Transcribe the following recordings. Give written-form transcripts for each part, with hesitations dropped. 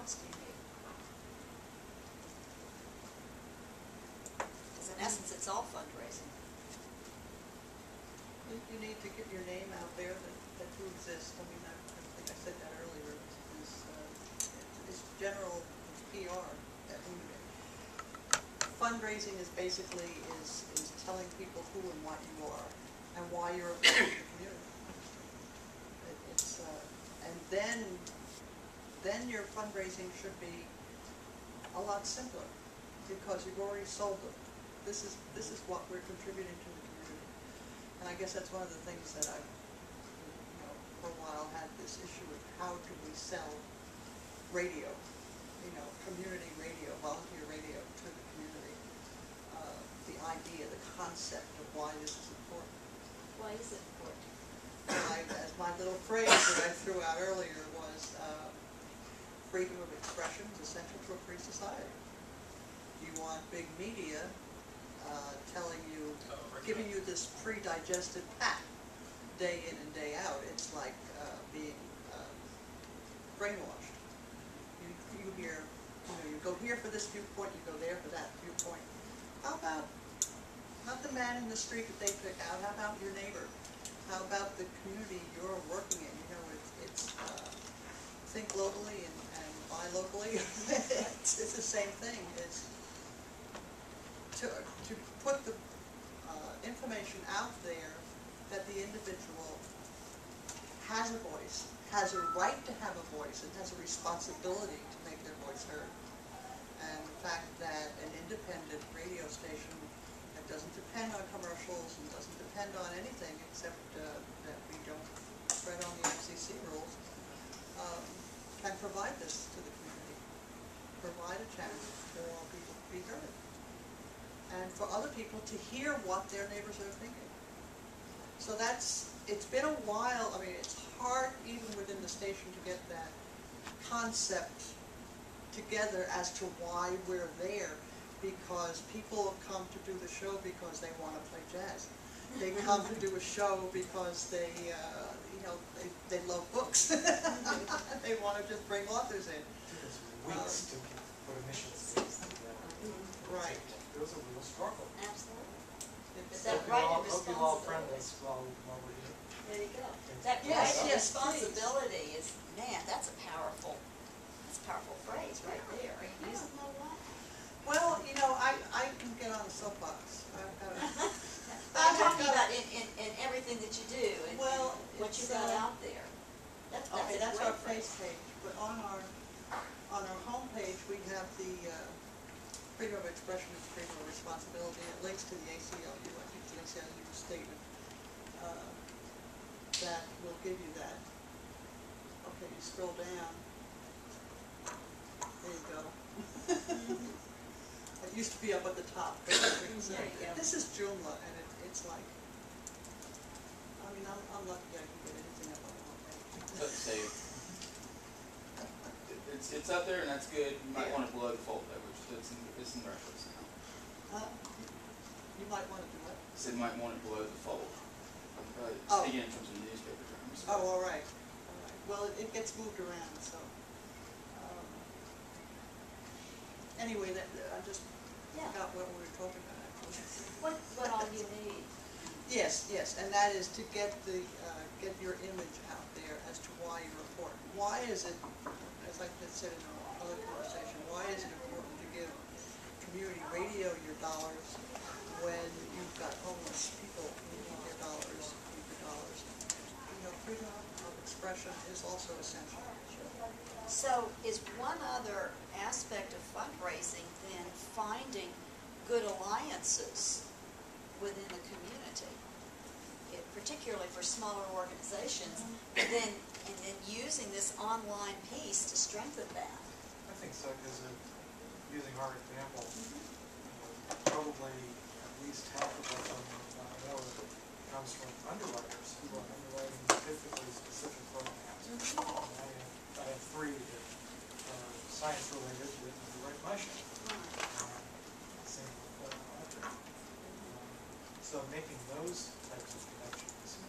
else do you need? Because in essence, it's all fundraising. You need to get your name out there that you exist. I mean, I think I said that earlier. It's general PR. Fundraising is basically is telling people who and what you are and why you're a part of the community. And then your fundraising should be a lot simpler because you've already sold them. This is what we're contributing to the community. And I guess that's one of the things that I've, for a while had this issue of how do we sell radio, community radio, volunteer radio to the community. The idea, the concept of why this is important. Why is it important? As my little phrase that I threw out earlier was, freedom of expression is essential to a free society. You want big media telling you, giving you this pre-digested pack day in and day out. It's like being brainwashed. You hear, you go here for this viewpoint, you go there for that viewpoint. How about not the man in the street that they pick out? How about your neighbor? How about the community you're working in? It's think locally and buy locally. It's the same thing. It's to put the information out there that the individual has a voice, has a right to have a voice, and has a responsibility to make their voice heard. And the fact that an independent radio station that doesn't depend on commercials and doesn't depend on anything except that we don't tread on the FCC rules, can provide this to the community, provide a chance for all people to be heard, and for other people to hear what their neighbors are thinking. So it's been a while. I mean, it's hard even within the station to get that concept together as to why we're there, because people come to do the show because they want to play jazz. They come to do a show because they love books. They want to just bring authors in. It's weeks to put a mission statement together. Right. It was a real struggle. Absolutely. It's that right of Hope you all friend responsibility. us while we're here. There you go. That Yes, right of yes, responsibility is, man, that's a powerful phrase right there. Are you using that a lot? Well, I can get on a soapbox. I'm talking about in everything that you do and what you got out there. That's our a great face page. But on our home page, we have the freedom of expression and freedom of responsibility. It links to the ACLU. I think it's the ACLU statement that will give you that. Okay, you scroll down. There you go. It used to be up at the top. This is Joomla, and it's like, I mean, I'm lucky I can get anything up on the homepage. Let's say it's up there, and that's good. You might want to blow the fold though, which it's in reference now. You might want to do what? So you might want to blow the fold. Speaking in terms of newspaper terms. Oh, all right. Well, it gets moved around, so. Anyway, I just forgot what we were talking about, actually. What all you need. Yes, and that is to get your image out there as to why you're important. Why is it, as I said in our other conversation, why is it important to give community radio your dollars when you've got homeless people who need their dollars, freedom of expression is also essential. So is one other aspect of fundraising then finding good alliances within the community, particularly for smaller organizations, and then using this online piece to strengthen that? I think so, because using our example, probably at least half of what more comes from underwriters who are underwriting typically specific programs. I have three that are science related that underwrite my show. Same with so making those types of connections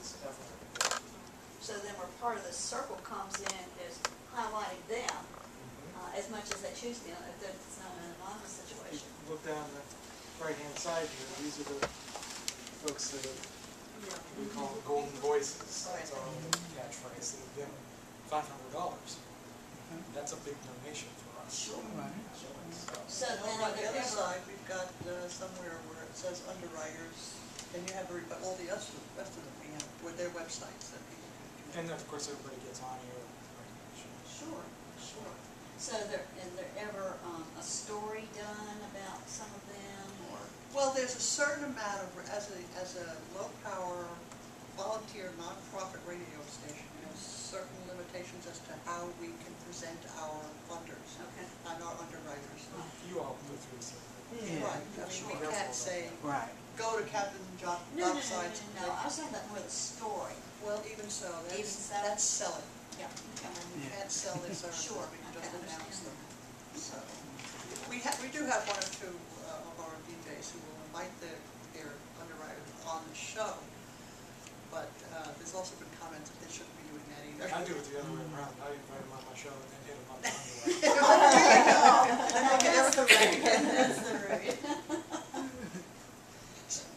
is definitely good. So then where part of the circle comes in is highlighting them much as they choose to, if it's not an anonymous If situation. you look down the right-hand side here, these are the folks that are, we call them golden voices. That's our little catchphrase. That have given $500. That's a big donation for us. Sure. So So then on are the there other ever, side, we've got somewhere where it says underwriters, and you have all the rest of them, we have, with their websites that people can connect. And then, of course, everybody gets on here. Recognition. sure, sure. So is there ever a story done about some of them, or? Well, there's a certain amount of, as a low-power, volunteer, nonprofit radio station, there's certain limitations as to how we can present our funders Okay. and our underwriters. You all go through this. Right, I mean, we Sure. can't say, Right. go to Captain John No, Dockside. I was talking about more the story. Well, even so, Even so? that's selling. Yeah. And we Yeah. can't sell their services, Sure, we can I just can announce understand them. So, we do have one or two of our DJs who will invite their underwriters on the show, but there's also been comments that they shouldn't be doing that either. I do it the other way around. I invite them on my show and then hit them up on the way. That's the route. That's the route.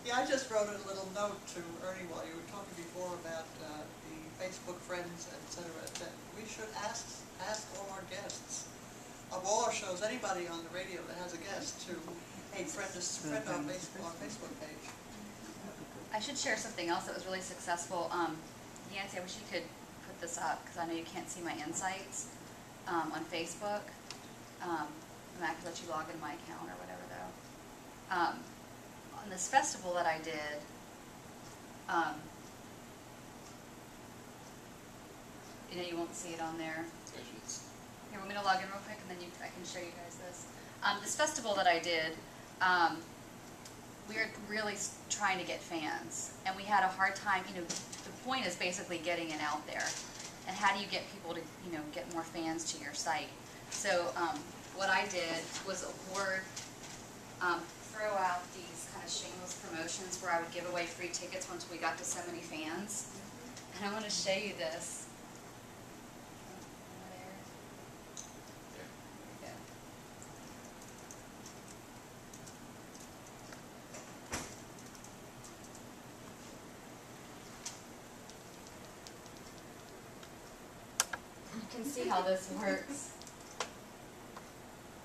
Yeah, I just wrote a little note to Ernie while you were talking before about the Facebook friends, et cetera, that we should ask all our guests of all our shows, anybody on the radio that has a guest, to friend our Facebook page. I should share something else that was really successful. Nancy, I wish you could put this up, because I know you can't see my insights on Facebook. And I could let you log into my account or whatever, though. On this festival that I did, you know, you won't see it on there. Here, want me to log in real quick, and then I can show you guys this. This festival that I did, we were really trying to get fans, and we had a hard time. You know, the point is basically getting it out there, and how do you get people to, you know, get more fans to your site? So what I did was throw out these kind of shameless promotions where I would give away free tickets once we got to so many fans. And I want to show you this. You can see how this works.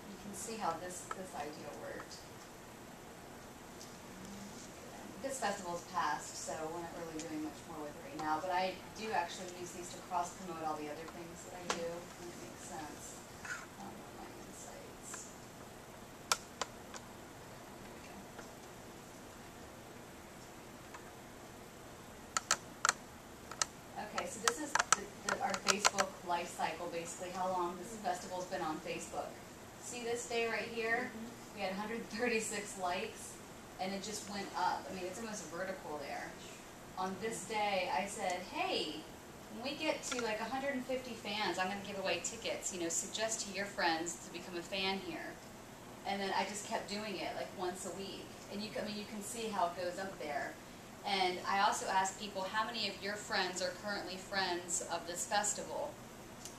You can see how this idea worked. This festival's passed, so we're not really doing much more with it right now, but I do actually use these to cross-promote all the other things that I do, and it makes sense. My insights. Okay, so this is our Facebook life cycle, basically, how long this festival's been on Facebook. See this day right here? We had 136 likes, and it just went up. I mean, it's almost vertical there. On this day, I said, hey, when we get to like 150 fans, I'm going to give away tickets. You know, suggest to your friends to become a fan here. And then I just kept doing it like once a week. And you can see how it goes up there. And I also asked people, how many of your friends are currently friends of this festival?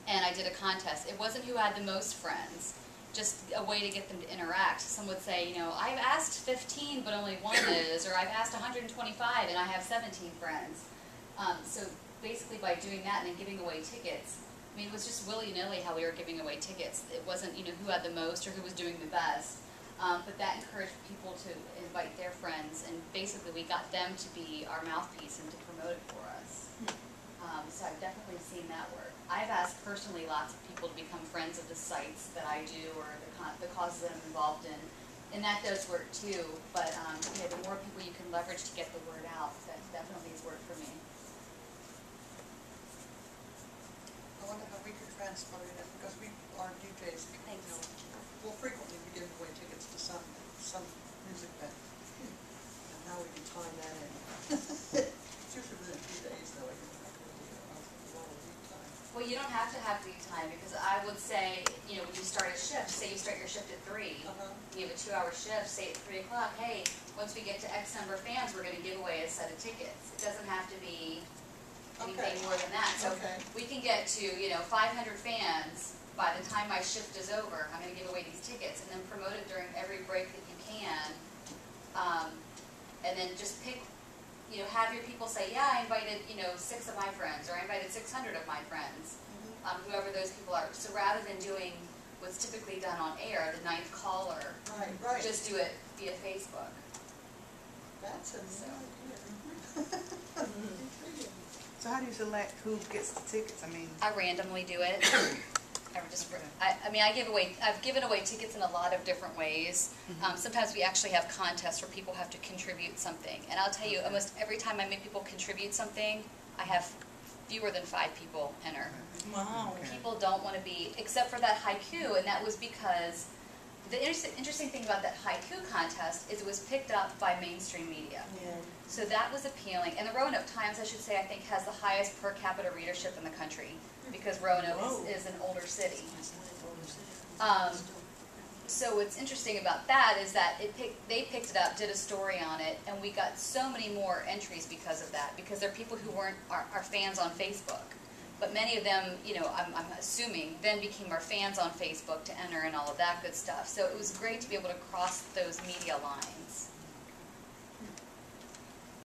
And I did a contest. It wasn't who had the most friends, just a way to get them to interact. Some would say, you know, I've asked 15, but only one is, or I've asked 125, and I have 17 friends. So basically by doing that and then giving away tickets, I mean, it was just willy-nilly how we were giving away tickets. It wasn't, you know, who had the most or who was doing the best. But that encouraged people to invite their friends, and basically we got them to be our mouthpiece and to promote it for us. So I've definitely seen that work. I've asked personally lots of people to become friends of the sites that I do or the causes that I'm involved in, and that does work too. But you know, the more people you can leverage to get the word out, that definitely has worked for me. I wonder how we could transport it, because our DJs, you know, will frequently be giving away tickets to some music band. And how we can time that in. It's usually within 2 days, though, I can a lot of lead time. Well, you don't have to have lead time, because I would say, you know, when you start a shift, say you start your shift at 3, you have a 2-hour shift, say at 3 o'clock, hey, once we get to X number of fans, we're going to give away a set of tickets. It doesn't have to be anything more than that. So we can get to, you know, 500 fans, by the time my shift is over, I'm gonna give away these tickets, and then promote it during every break that you can. And then just pick, you know, have your people say, yeah, I invited, you know, 6 of my friends, or I invited 600 of my friends, whoever those people are. So rather than doing what's typically done on air, the 9th caller, Right. just do it via Facebook. That's a So. new idea. Intriguing. So how do you select who gets the tickets? I mean, I randomly do it. I mean, I've given away tickets in a lot of different ways. Sometimes we actually have contests where people have to contribute something. And I'll tell you, almost every time I make people contribute something, I have fewer than 5 people enter. Wow. People don't want to be, except for that haiku, and that was because the interesting thing about that haiku contest is it was picked up by mainstream media. Yeah. So that was appealing. And the Roanoke Times, I should say, I think has the highest per capita readership in the country, because Roanoke is an older city. So what's interesting about that is that they picked it up, did a story on it, and we got so many more entries because of that, because they're people who weren't our fans on Facebook. But many of them, you know, I'm assuming, then became our fans on Facebook to enter and all of that good stuff. So it was great to be able to cross those media lines.